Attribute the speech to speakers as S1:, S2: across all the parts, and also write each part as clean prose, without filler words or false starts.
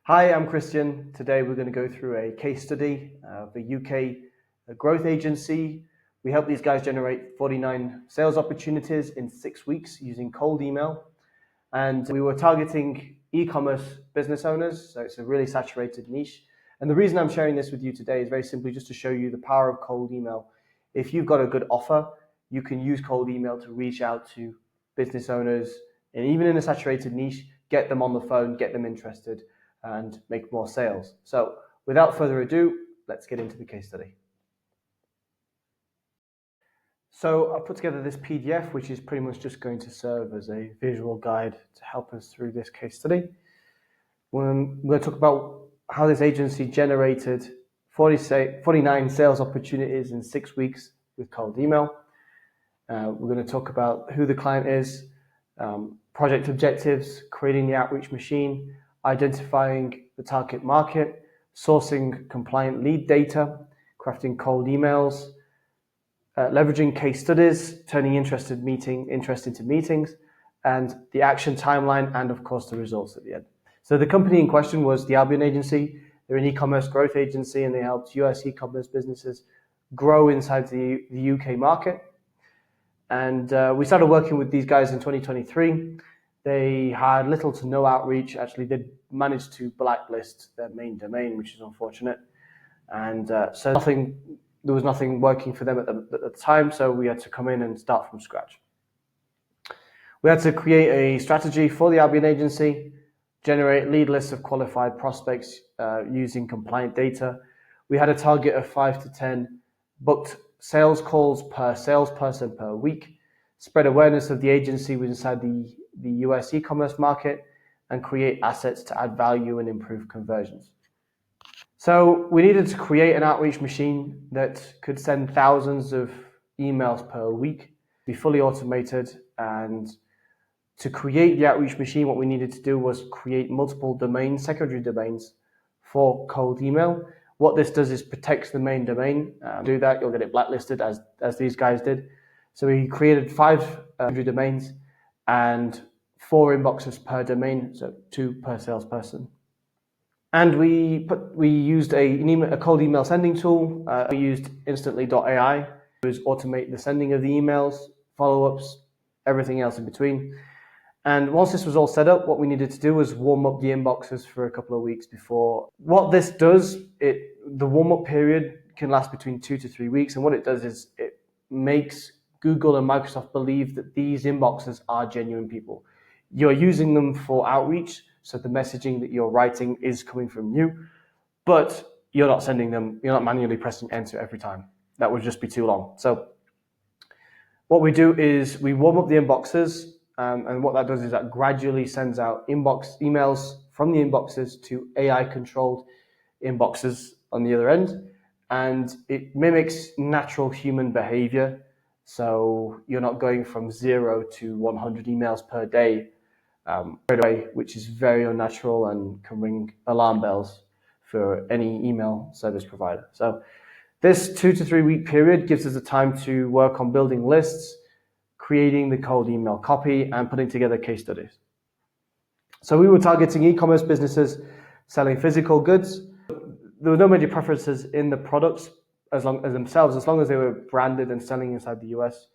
S1: Hi, I'm Christian. Today we're going to go through a case study of a UK growth agency. We help these guys generate 49 sales opportunities in 6 weeks using cold email. And we were targeting e-commerce business owners, so it's a really saturated niche. And the reason I'm sharing this with you today is very simply just to show you the power of cold email. If you've got a good offer, you can use cold email to reach out to business owners, and even in a saturated niche, get them on the phone, get them interested, and make more sales. So without further ado, let's get into the case study. So I've put together this PDF, which is pretty much just going to serve as a visual guide to help us through this case study. We're going to talk about how this agency generated 49 sales opportunities in 6 weeks with cold email. We're going to talk about who the client is, project objectives, creating the outreach machine, identifying the target market, sourcing compliant lead data, crafting cold emails, leveraging case studies, turning interest into meetings, and the action timeline, and of course the results at the end. So the company in question was the Albion Agency. They're an e-commerce growth agency, and they helped US e-commerce businesses grow inside the UK market. And we started working with these guys in 2023. They had little to no outreach. Actually, they managed to blacklist their main domain, which is unfortunate. And so there was nothing working for them at the time, so we had to come in and start from scratch. We had to create a strategy for the Albion Agency, generate lead lists of qualified prospects using compliant data. We had a target of 5 to 10 booked sales calls per salesperson per week, spread awareness of the agency inside the US e-commerce market, and create assets to add value and improve conversions. So we needed to create an outreach machine that could send thousands of emails per week, be fully automated. And to create the outreach machine, what we needed to do was create multiple domains, secondary domains for cold email. What this does is protects the main domain. Do that, you'll get it blacklisted as these guys did. So we created 5 secondary domains and 4 inboxes per domain, so 2 per salesperson. And we used a cold email sending tool. We used instantly.ai to automate the sending of the emails, follow-ups, everything else in between. And once this was all set up, what we needed to do was warm up the inboxes for a couple of weeks before. What this does, the warm-up period can last between 2 to 3 weeks. And what it does is it makes Google and Microsoft believe that these inboxes are genuine people. You're using them for outreach, so the messaging that you're writing is coming from you, but you're not sending them, you're not manually pressing enter every time. That would just be too long. So what we do is we warm up the inboxes, and what that does is that gradually sends out emails from the inboxes to AI-controlled inboxes on the other end, and it mimics natural human behavior. So you're not going from 0 to 100 emails per day straight away, which is very unnatural and can ring alarm bells for any email service provider. So this 2 to 3 week period gives us the time to work on building lists, creating the cold email copy, and putting together case studies. So we were targeting e-commerce businesses selling physical goods. There were no major preferences in the products as long as they were branded and selling inside the US.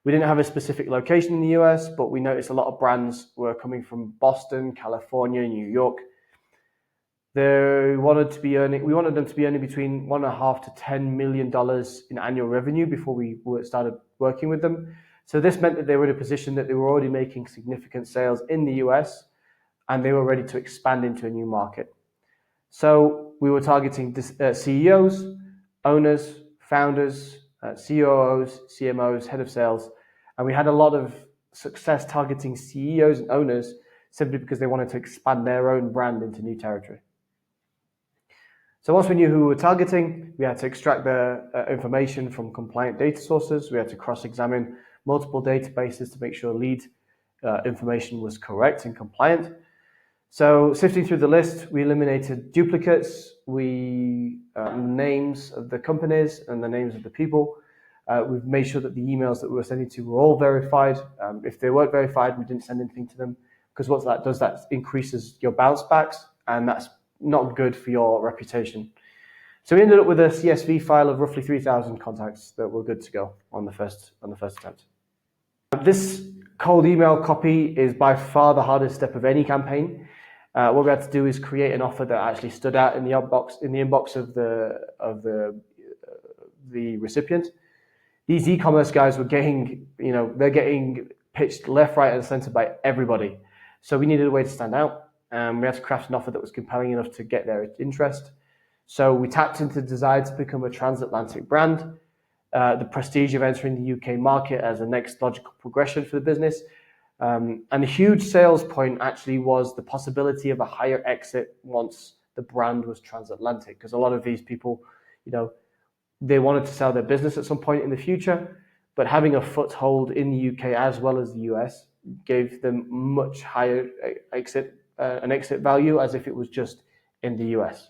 S1: We didn't have a specific location in the US, but we noticed a lot of brands were coming from Boston, California, New York. We wanted them to be earning between $1.5 to $10 million in annual revenue before we started working with them. So this meant that they were in a position that they were already making significant sales in the US, and they were ready to expand into a new market. So we were targeting CEOs, owners, founders, COOs, CMOs, head of sales, and we had a lot of success targeting CEOs and owners simply because they wanted to expand their own brand into new territory. So once we knew who we were targeting, we had to extract the information from compliant data sources. We had to cross-examine multiple databases to make sure lead information was correct and compliant. So sifting through the list, we eliminated duplicates, names of the companies and the names of the people. We've made sure that the emails that we were sending to were all verified. If they weren't verified, we didn't send anything to them, because what that does, that increases your bounce backs, and that's not good for your reputation. So we ended up with a CSV file of roughly 3,000 contacts that were good to go on the first attempt. This cold email copy is by far the hardest step of any campaign. What we had to do is create an offer that actually stood out in the inbox of the recipient. These e-commerce guys were getting, they're getting pitched left, right, and center by everybody. So we needed a way to stand out. We had to craft an offer that was compelling enough to get their interest. So we tapped into the desire to become a transatlantic brand, the prestige of entering the UK market as a next logical progression for the business. And a huge sales point actually was the possibility of a higher exit once the brand was transatlantic, because a lot of these people, they wanted to sell their business at some point in the future, but having a foothold in the UK as well as the US gave them much higher an exit value as if it was just in the US.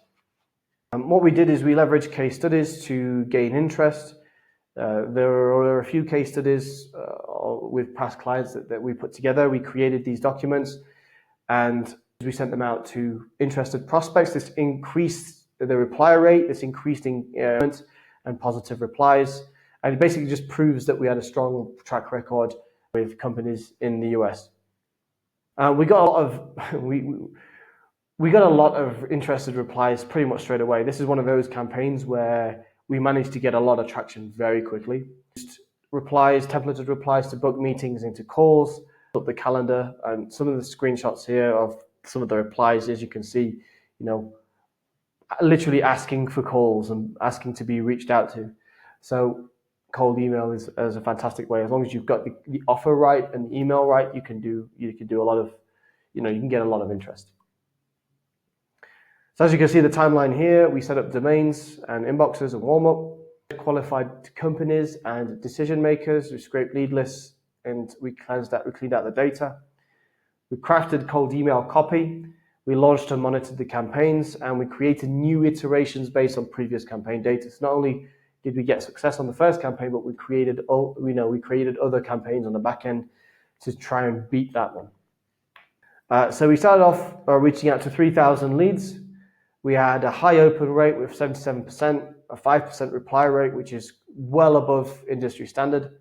S1: What we did is we leveraged case studies to gain interest. There are a few case studies with past clients that we put together. We created these documents and we sent them out to interested prospects. This increased the reply rate, this increased engagement and positive replies. And it basically just proves that we had a strong track record with companies in the US. We got a lot of interested replies pretty much straight away. This is one of those campaigns where we managed to get a lot of traction very quickly. Templated replies to book meetings into calls, up the calendar, and some of the screenshots here of some of the replies, as you can see, literally asking for calls and asking to be reached out to. So cold email is a fantastic way. As long as you've got the offer right and the email right, you can do a lot of, you can get a lot of interest. So as you can see the timeline here, we set up domains and inboxes and warm up, qualified companies and decision makers. We scraped lead lists and we cleaned out the data. We crafted cold email copy. We launched and monitored the campaigns, and we created new iterations based on previous campaign data. So not only did we get success on the first campaign, but we created other campaigns on the back end to try and beat that one. So we started off reaching out to 3,000 leads. We had a high open rate with 77%, a 5% reply rate, which is well above industry standard.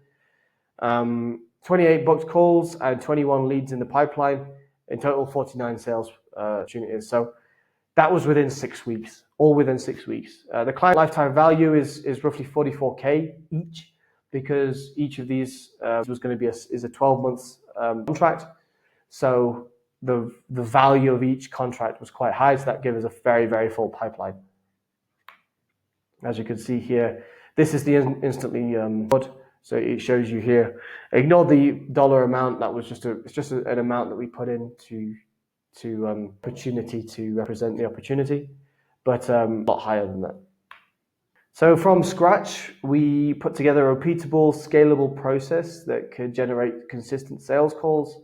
S1: 28 booked calls and 21 leads in the pipeline. In total, 49 sales opportunities. So that was within 6 weeks, all within 6 weeks. The client lifetime value is roughly 44K each, because each of these was going to be a 12 months contract. So the value of each contract was quite high, so that gave us a very, very full pipeline. As you can see here, this is the instantly so it shows you here. Ignore the dollar amount. That was just an amount that we put in to opportunity to represent the opportunity, but a lot higher than that. So from scratch, we put together a repeatable, scalable process that could generate consistent sales calls,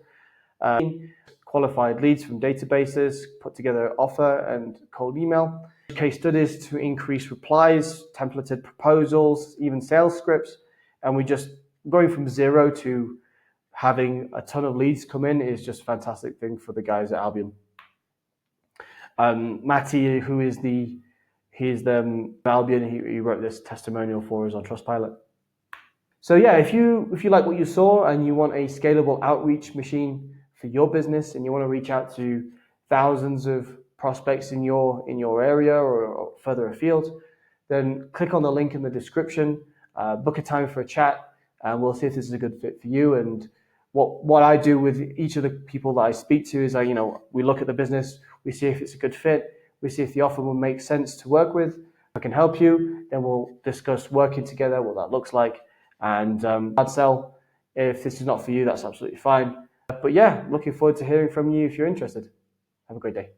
S1: qualified leads from databases, put together offer and cold email, case studies to increase replies, templated proposals, even sales scripts. And we just going from zero to having a ton of leads come in is just a fantastic thing for the guys at Albion. Matty, who is he's the Albion, he wrote this testimonial for us on Trustpilot. So yeah, if you like what you saw and you want a scalable outreach machine for your business and you want to reach out to thousands of prospects in your area or further afield, then click on the link in the description, book a time for a chat, and we'll see if this is a good fit for you. And what I do with each of the people that I speak to is we look at the business, we see if it's a good fit, we see if the offer will make sense to work with. If I can help you, then we'll discuss working together, what that looks like, and I'd sell. If this is not for you, that's absolutely fine. But yeah, looking forward to hearing from you if you're interested. Have a great day.